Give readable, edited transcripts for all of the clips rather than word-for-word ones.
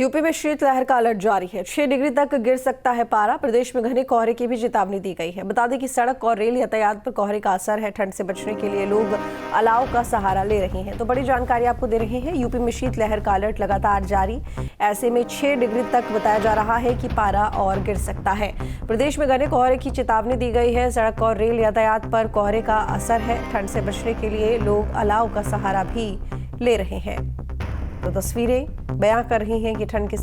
UP में शीतलहर का अलर्ट जारी है। 6 डिग्री तक गिर सकता है पारा। प्रदेश में घने कोहरे की भी चेतावनी दी गई है। बता दें कि सड़क और रेल यातायात पर कोहरे का असर है। ठंड से बचने के लिए लोग अलाव का सहारा ले रहे हैं। तो बड़ी जानकारी आपको दे रहे हैं। यूपी में शीतलहर का अलर्ट लगातार जारी। ऐसे में 6 डिग्री तक बताया जा रहा है कि पारा और गिर सकता है। प्रदेश में घने कोहरे की चेतावनी दी गई है। सड़क और रेल यातायात पर कोहरे का असर है। ठंड से बचने के लिए लोग अलाव का सहारा भी ले रहे हैं। तो तस्वीरें बयां कर रही हैं कि ठंड किस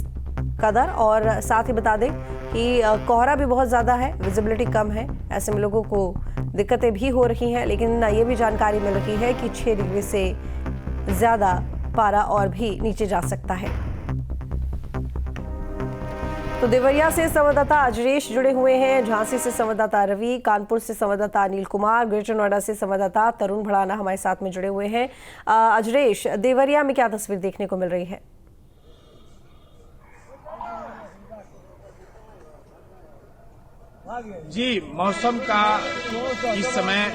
कदर, और साथ ही बता दें कि कोहरा भी बहुत ज़्यादा है, विजिबिलिटी कम है। ऐसे में लोगों को दिक्कतें भी हो रही हैं, लेकिन ये भी जानकारी मिल रही है कि 6 डिग्री से ज़्यादा पारा और भी नीचे जा सकता है। तो देवरिया से संवाददाता अजरेश जुड़े हुए हैं, झांसी से संवाददाता रवि, कानपुर से संवाददाता अनिल कुमार, ग्रेटर नोएडा से संवाददाता तरुण भड़ाना हमारे साथ में जुड़े हुए हैं। अजरेश, देवरिया में क्या तस्वीर देखने को मिल रही है? जी, मौसम का इस समय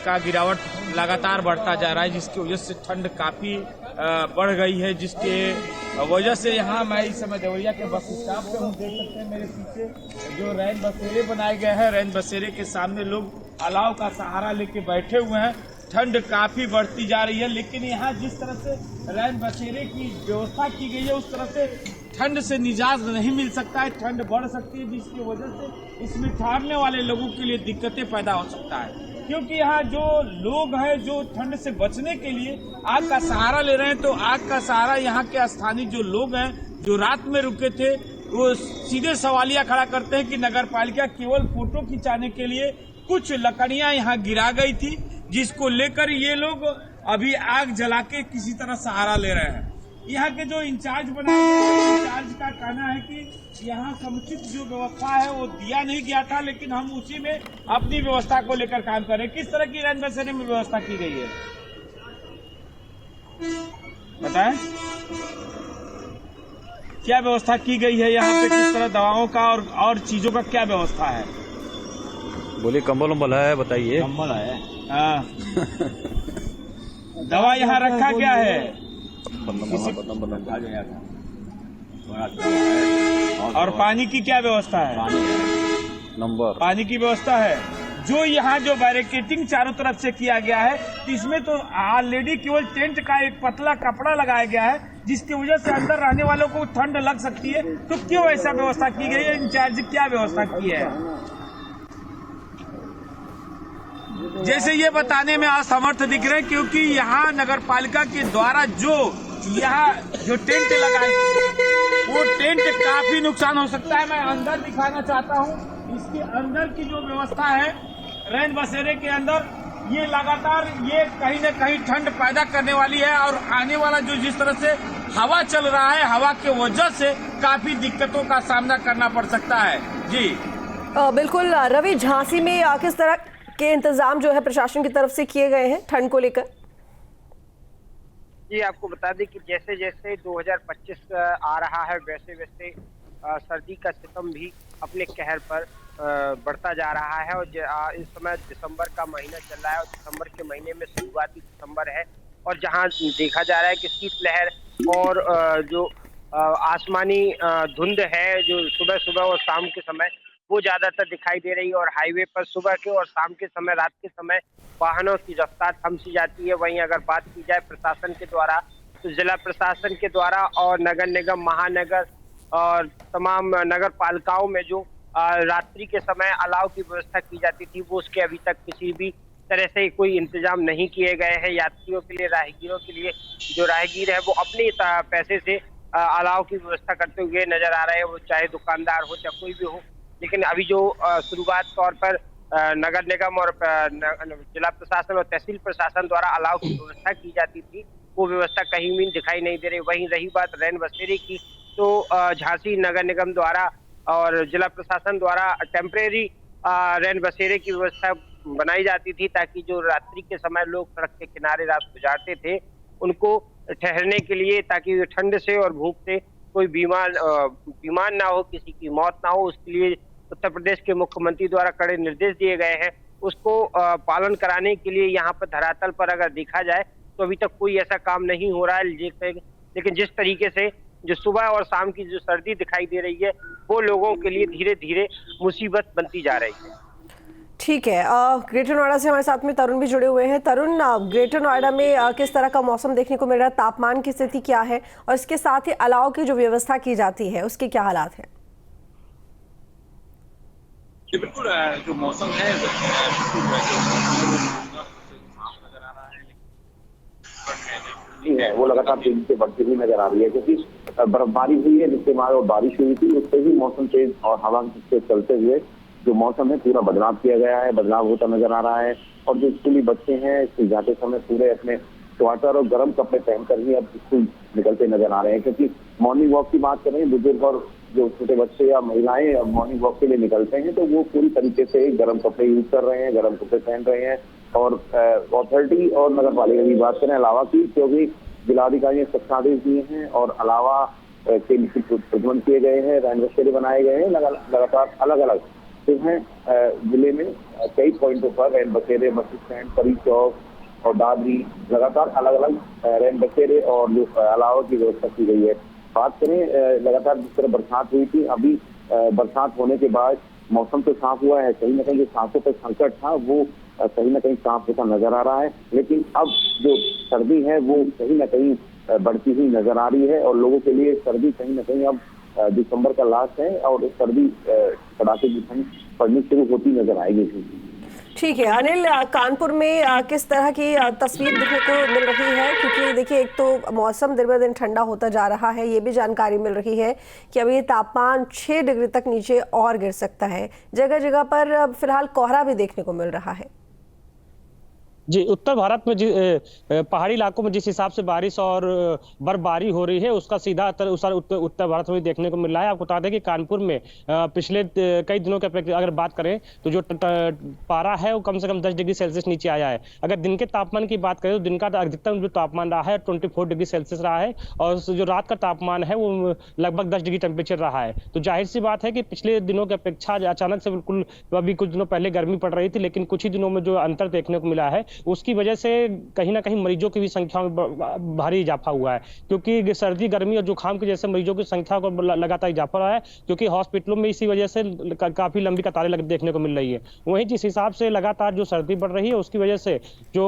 का गिरावट लगातार बढ़ता जा रहा है, जिसकी वजह से ठंड काफी बढ़ गई है, जिसके वजह से यहाँ मैं इस समय देवरिया के बस स्टॉप पे हूँ। देख सकते हैं मेरे पीछे जो रैन बसेरे बनाए गए हैं, रैन बसेरे के सामने लोग अलाव का सहारा लेके बैठे हुए हैं। ठंड काफी बढ़ती जा रही है, लेकिन यहाँ जिस तरह से रैन बसेरे की व्यवस्था की गई है, उस तरह से ठंड से निजात नहीं मिल सकता है। ठंड बढ़ सकती है, जिसकी वजह से इसमें ठहरने वाले लोगों के लिए दिक्कतें पैदा हो सकता है, क्योंकि यहाँ जो लोग हैं जो ठंड से बचने के लिए आग का सहारा ले रहे हैं। तो आग का सहारा यहाँ के स्थानीय जो लोग हैं जो रात में रुके थे, वो सीधे सवालिया खड़ा करते हैं कि नगर पालिका केवल फोटो खिंचाने के लिए कुछ लकड़ियां यहाँ गिरा गई थी, जिसको लेकर ये लोग अभी आग जला के किसी तरह सहारा ले रहे हैं। यहाँ के जो इंचार्ज बनाए गए, इंचार्ज का कहना है कि यहाँ समुचित जो व्यवस्था है वो दिया नहीं गया था, लेकिन हम उसी में अपनी व्यवस्था को लेकर काम कर रहे हैं। किस तरह की रैन बसेरे में व्यवस्था की गई है बताएं, क्या व्यवस्था की गई है यहाँ पे? किस तरह दवाओं का और चीजों का क्या व्यवस्था है? बोलिए। कंबल उम्बल है, बताइए। कंबल है, हाँ। दवा यहाँ रखा गया है। और पानी की क्या व्यवस्था है? नंबर पानी की व्यवस्था है। जो यहाँ जो बैरिकेटिंग चारों तरफ से किया गया है, इसमें तो ऑलरेडी केवल टेंट का एक पतला कपड़ा लगाया गया है, जिसकी वजह से अंदर रहने वालों को ठंड लग सकती है। तो क्यों ऐसा व्यवस्था की गई है? इंचार्ज क्या व्यवस्था की है? जैसे ये बताने में असमर्थ दिख रहे हैं, क्योंकि यहाँ नगर पालिका के द्वारा यहाँ जो टेंट लगाए, वो टेंट काफी नुकसान हो सकता है। मैं अंदर दिखाना चाहता हूँ। इसके अंदर की जो व्यवस्था है रैन बसेरे के अंदर, ये लगातार ये कहीं न कहीं ठंड पैदा करने वाली है, और आने वाला जो जिस तरह से हवा चल रहा है, हवा के वजह से काफी दिक्कतों का सामना करना पड़ सकता है। जी बिल्कुल रवि, झांसी में किस तरह के इंतजाम जो है प्रशासन की तरफ से किए गए हैं ठंड को लेकर? जी, आपको बता दें कि जैसे जैसे 2025 आ रहा है, वैसे वैसे सर्दी का सितम भी अपने कहर पर बढ़ता जा रहा है। और इस समय दिसंबर का महीना चल रहा है, और दिसंबर के महीने में शुरुआती दिसंबर है, और जहां देखा जा रहा है कि शीतलहर और जो आसमानी धुंध है, जो सुबह सुबह और शाम के समय वो ज्यादातर दिखाई दे रही है। और हाईवे पर सुबह के और शाम के समय, रात के समय वाहनों की रफ्तार थम सी जाती है। वहीं अगर बात की जाए प्रशासन के द्वारा, तो जिला प्रशासन के द्वारा और नगर निगम, महानगर और तमाम नगर पालिकाओं में जो रात्रि के समय अलाव की व्यवस्था की जाती थी, वो उसके अभी तक किसी भी तरह से कोई इंतजाम नहीं किए गए हैं। यात्रियों के लिए, राहगीरों के लिए, जो राहगीर है वो अपने पैसे से अलाव की व्यवस्था करते हुए नजर आ रहे हैं, वो चाहे दुकानदार हो चाहे कोई भी हो। लेकिन अभी जो शुरुआत तौर पर नगर निगम और जिला प्रशासन और तहसील प्रशासन द्वारा अलाव की व्यवस्था की जाती थी, वो व्यवस्था कहीं भी दिखाई नहीं दे रही। वहीं रही बात रैन बसेरे की, तो झांसी नगर निगम द्वारा और जिला प्रशासन द्वारा टेम्परेरी रैन बसेरे की व्यवस्था बनाई जाती थी, ताकि जो रात्रि के समय लोग सड़क के किनारे रात गुजारते थे, उनको ठहरने के लिए, ताकि ठंड से और भूख से कोई बीमार ना हो, किसी की मौत ना हो, उसके लिए उत्तर प्रदेश के मुख्यमंत्री द्वारा कड़े निर्देश दिए गए हैं। उसको पालन कराने के लिए यहाँ पर धरातल पर अगर देखा जाए तो अभी तक कोई ऐसा काम नहीं हो रहा है। लेकिन जिस तरीके से जो सुबह और शाम की जो सर्दी दिखाई दे रही है वो लोगों के लिए धीरे धीरे मुसीबत बनती जा रही है। ठीक है, ग्रेटर नोएडा से हमारे साथ में तरुण भी जुड़े हुए हैं। तरुण, ग्रेटर नोएडा में किस तरह का मौसम देखने को मिल रहा है, तापमान की स्थिति क्या है और इसके साथ ही अलाव की जो व्यवस्था की जाती है उसके क्या हालात हैं? बिल्कुल, जो मौसम है है वो लगातार तेजी से बढ़ती हुई नजर आ रही है, क्योंकि बर्फबारी हुई है जिसके बाद और बारिश हुई थी, उससे भी मौसम तेज और हवा से चलते हुए जो मौसम है पूरा बदलाव किया गया है, बदलाव होता नजर आ रहा है। और जो स्कूली बच्चे हैं स्कूल जाते समय पूरे अपने स्वेटर और गर्म कपड़े पहनकर ही अब स्कूल निकलते नजर आ रहे हैं, क्योंकि मॉर्निंग वॉक की बात करें, बुजुर्ग और जो छोटे बच्चे या महिलाएं मॉर्निंग वॉक के लिए निकलते हैं तो वो पूरी तरीके से गर्म कपड़े यूज कर रहे हैं, गर्म कपड़े पहन रहे हैं। और अथॉरिटी और नगर पालिका की बात करें अलावा की, क्योंकि जिलाधिकारी ने सख्त आदेश दिए हैं और अलावा के प्रबंध किए गए हैं, रैन बसेरे बनाए गए हैं लगातार अलग अलग जिले में कई पॉइंटों पर रैन बसेरे, बस स्टैंड, परी चौक और दादरी लगातार अलग अलग रैन बसेरे और अलावा की व्यवस्था की गई है। बात करें लगातार जिस तरह बरसात हुई थी, अभी बरसात होने के बाद मौसम तो साफ हुआ है, कहीं ना कहीं जो सांसों पर संकट था वो कहीं ना कहीं साफ होता नजर आ रहा है, लेकिन अब जो सर्दी है वो कहीं ना कहीं बढ़ती हुई नजर आ रही है और लोगों के लिए सर्दी कहीं ना कहीं अब दिसंबर का लास्ट है और सर्दी कड़ाके की ठंड पड़नी शुरू होती नजर आएगी। ठीक है अनिल, कानपुर में किस तरह की तस्वीर देखने को मिल रही है, क्योंकि देखिए एक तो मौसम दिन ब दिन ठंडा होता जा रहा है, ये भी जानकारी मिल रही है कि अभी तापमान 6 डिग्री तक नीचे और गिर सकता है, जगह जगह पर फिलहाल कोहरा भी देखने को मिल रहा है। जी, उत्तर भारत में पहाड़ी इलाकों में जिस हिसाब से बारिश और बर्फबारी हो रही है उसका सीधा असर उत्तर भारत में देखने को मिल रहा है। आपको बता दें कि कानपुर में पिछले कई दिनों के अगर बात करें तो जो पारा है वो कम से कम 10 डिग्री सेल्सियस नीचे आया है। अगर दिन के तापमान की बात करें तो दिन का अधिकतम जो तापमान रहा है 24 डिग्री सेल्सियस रहा है और जो रात का तापमान है वो लगभग 10 डिग्री टेम्परेचर रहा है। तो जाहिर सी बात है कि पिछले दिनों की अपेक्षा अचानक से बिल्कुल, अभी कुछ दिनों पहले गर्मी पड़ रही थी लेकिन कुछ ही दिनों में जो अंतर देखने को मिला है उसकी वजह से कहीं ना कहीं मरीजों की भी संख्या में भारी इजाफा हुआ है, क्योंकि सर्दी, गर्मी और जुकाम के जैसे मरीजों की संख्या को लगातार इजाफा रहा है, क्योंकि हॉस्पिटलों में इसी वजह से काफी लंबी कतारें देखने को मिल रही है। वहीं जिस हिसाब से लगातार जो सर्दी बढ़ रही है उसकी वजह से जो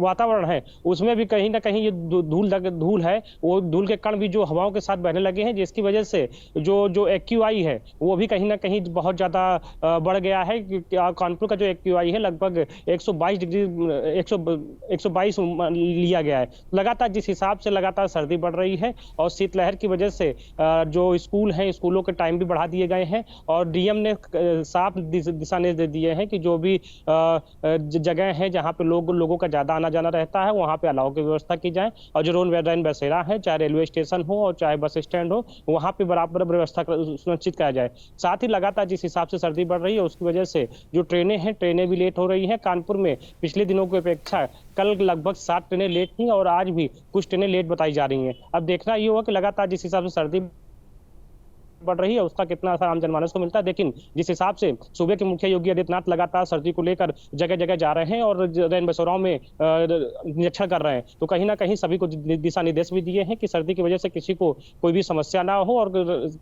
वातावरण है उसमें भी कहीं ना कहीं ये धूल है, वो धूल के कण भी जो हवाओं के साथ बहने लगे हैं, जिसकी वजह से जो AQI है वो भी कहीं ना कहीं बहुत ज्यादा बढ़ गया है। कानपुर का जो AQI है लगभग 122 लिया गया है। लगातार जिस हिसाब से लगातार सर्दी बढ़ रही है और शीतलहर की वजह से जो स्कूल हैं, स्कूलों के टाइम भी बढ़ा दिए गए हैं और डीएम ने साफ दिशा निर्देश दे दिए हैं कि जो भी जगह है जहां पे लोगों का ज्यादा आना जाना रहता है वहां पे अलाव की व्यवस्था की जाए और जो रैन बसेरा है, चाहे रेलवे स्टेशन हो और चाहे बस स्टैंड हो, वहां पे बराबर व्यवस्था सुनिश्चित किया जाए। साथ ही लगातार जिस हिसाब से सर्दी बढ़ रही है उसकी वजह से जो ट्रेनें भी लेट हो रही है। कानपुर में पिछले दिनों की अपेक्षा कल लगभग 7 ट्रेनें लेट थी और आज भी कुछ ट्रेनें लेट बताई जा रही हैं। अब देखना ये होगा कि लगातार जिस हिसाब से सर्दी बढ़ रही है उसका कितना असर आम जनमानस को मिलता है। लेकिन जिस हिसाब से सूबे के मुखिया योगी आदित्यनाथ लगातार सर्दी को लेकर जगह जगह जा रहे हैं और रैन बसेराओं में निरीक्षण कर रहे हैं, तो कहीं ना कहीं सभी को दिशा निर्देश भी दिए हैं कि सर्दी की वजह से किसी को कोई भी समस्या ना हो और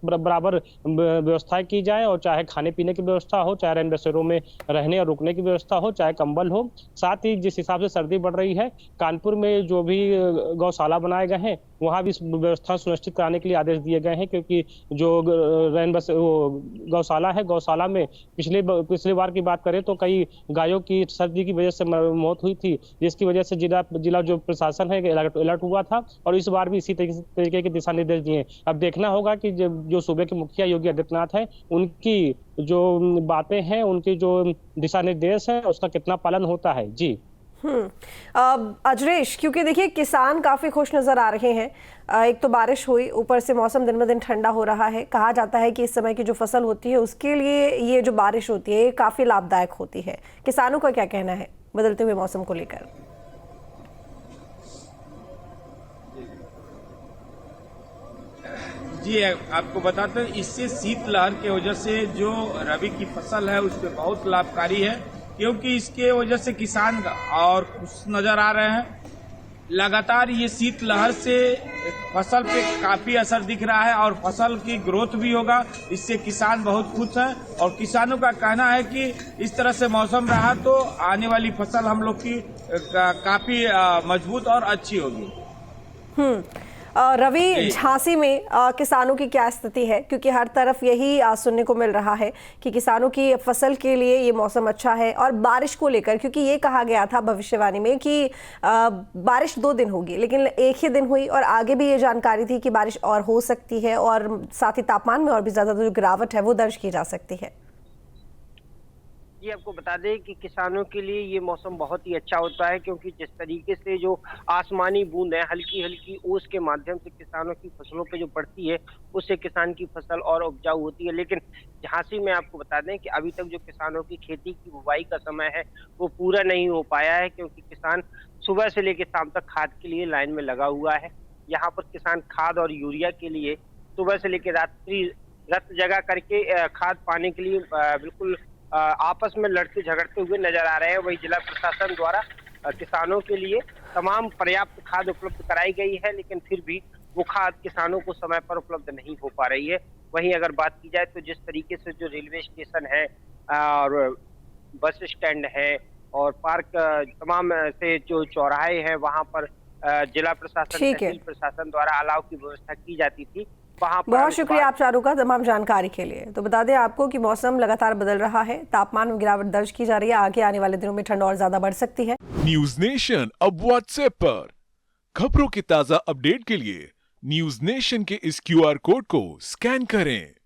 बराबर व्यवस्था की जाए, और चाहे खाने पीने की व्यवस्था हो, चाहे रैन बसेरों में रहने और रुकने की व्यवस्था हो, चाहे कंबल हो। साथ ही जिस हिसाब से सर्दी बढ़ रही है, कानपुर में जो भी गौशाला बनाए गए हैं वहां भी व्यवस्था सुनिश्चित कराने के लिए आदेश दिए गए हैं, क्योंकि जो गौशाला है, गौशाला में पिछले बार की बात करें तो कई गायों की सर्दी की वजह से मौत हुई थी, जिसकी वजह से जिला जो प्रशासन है अलर्ट हुआ था और इस बार भी इसी तरीके के दिशा निर्देश दिए। अब देखना होगा कि जो सूबे के मुखिया योगी आदित्यनाथ है उनकी जो बातें हैं, उनके जो दिशा निर्देश है उसका कितना पालन होता है। जी अजरेश, क्योंकि देखिए किसान काफी खुश नजर आ रहे हैं, एक तो बारिश हुई, ऊपर से मौसम दिन ब दिन ठंडा हो रहा है। कहा जाता है कि इस समय की जो फसल होती है उसके लिए ये जो बारिश होती है ये काफी लाभदायक होती है। किसानों का क्या कहना है बदलते हुए मौसम को लेकर? जी, आपको बताते हैं इससे शीतलहर की वजह से जो रबी की फसल है उस पर बहुत लाभकारी है, क्योंकि इसके वजह से किसान और खुश नजर आ रहे हैं लगातार ये शीतलहर से फसल पे काफी असर दिख रहा है और फसल की ग्रोथ भी होगा। इससे किसान बहुत खुश हैं और किसानों का कहना है कि इस तरह से मौसम रहा तो आने वाली फसल हम लोग की काफी मजबूत और अच्छी होगी। रवि, झांसी में किसानों की क्या स्थिति है, क्योंकि हर तरफ यही सुनने को मिल रहा है कि किसानों की फसल के लिए ये मौसम अच्छा है, और बारिश को लेकर, क्योंकि ये कहा गया था भविष्यवाणी में कि बारिश 2 दिन होगी, लेकिन एक ही दिन हुई, और आगे भी ये जानकारी थी कि बारिश और हो सकती है और साथ ही तापमान में और भी ज्यादा जो गिरावट है वो दर्ज की जा सकती है। ये आपको बता दें कि किसानों के लिए ये मौसम बहुत ही अच्छा होता है, क्योंकि जिस तरीके से जो आसमानी बूंदें हल्की हल्की ओस के माध्यम से किसानों की फसलों पे जो पड़ती है, उससे किसान की फसल और उपजाऊ होती है। लेकिन झांसी में आपको बता दें कि अभी तक जो किसानों की खेती की बुवाई का समय है वो पूरा नहीं हो पाया है, क्योंकि किसान सुबह से लेकर शाम तक खाद के लिए लाइन में लगा हुआ है। यहाँ पर किसान खाद और यूरिया के लिए सुबह से लेकर रात जगा करके खाद पाने के लिए बिल्कुल आपस में लड़ते झगड़ते हुए नजर आ रहे हैं। वही जिला प्रशासन द्वारा किसानों के लिए तमाम पर्याप्त खाद उपलब्ध कराई गई है, लेकिन फिर भी वो खाद किसानों को समय पर उपलब्ध नहीं हो पा रही है। वहीं अगर बात की जाए तो जिस तरीके से जो रेलवे स्टेशन है और बस स्टैंड है और पार्क तमाम से जो चौराहे हैं, वहां पर जिला प्रशासन, तहसील प्रशासन द्वारा अलाव की व्यवस्था की जाती थी। बहुत शुक्रिया आप चारों का तमाम जानकारी के लिए। तो बता दें आपको कि मौसम लगातार बदल रहा है, तापमान में गिरावट दर्ज की जा रही है, आगे आने वाले दिनों में ठंड और ज्यादा बढ़ सकती है। न्यूज नेशन अब व्हाट्सएप पर खबरों के ताजा अपडेट के लिए न्यूज नेशन के इस QR कोड को स्कैन करें।